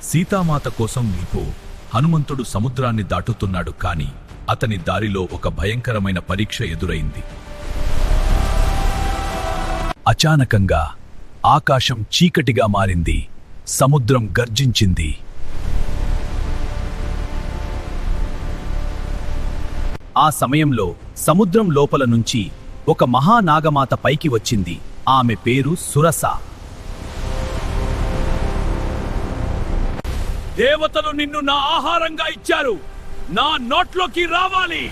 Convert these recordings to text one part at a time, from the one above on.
సీతామాత కోసం నీపు హనుమంతుడు సముద్రాన్ని దాటుతున్నాడు. కాని అతని దారిలో ఒక భయంకరమైన పరీక్ష ఎదురైంది. అచానకంగా ఆకాశం చీకటిగా మారింది. సముద్రం గర్జించింది. ఆ సమయంలో సముద్రం లోపల నుంచి ఒక మహానాగమాత పైకి వచ్చింది. ఆమె పేరు సురస. దేవతలు నిన్ను నా ఆహారంగా ఇచ్చారు. నా నోట్లోకి రావాలి.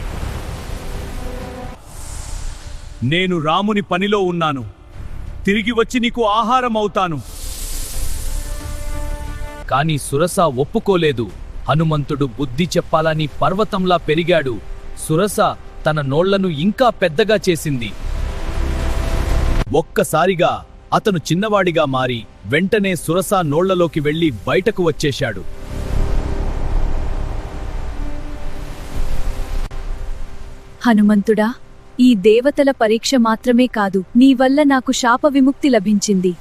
నేను రాముని పనిలో ఉన్నాను. తిరిగి వచ్చి నీకు ఆహారం అవుతాను. కాని సురస ఒప్పుకోలేదు. హనుమంతుడు బుద్ధి చెప్పాలని పర్వతంలా పెరిగాడు. సురస తన నోళ్లను ఇంకా పెద్దగా చేసింది. ఒక్కసారిగా అతను చిన్నవాడిగా మారి వెంటనే సురస నోళ్లలోకి వెళ్లి బయటకు వచ్చేశాడు. హనుమంతుడా, ఈ దేవతల పరీక్ష మాత్రమే కాదు, నీ వల్ల నాకు శాప విముక్తి లభించింది.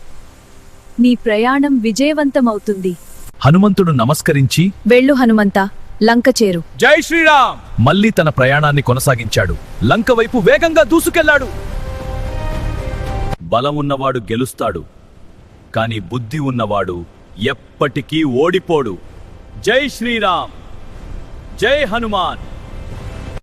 నీ ప్రయాణం విజయవంతమవుతుంది. హనుమంతుడు నమస్కరించి, వెళ్ళు హనుమంతా, లంక చేరు. జై శ్రీరామ్! మళ్ళీ తన ప్రయాణాన్ని కొనసాగించాడు. లంక వైపు వేగంగా దూసుకెళ్లాడు. బలమున్నవాడు గెలుస్తాడు, కాని బుద్ధి ఉన్నవాడు ఎప్పటికీ ఓడిపోడు. జై శ్రీరామ్! జై హనుమాన్!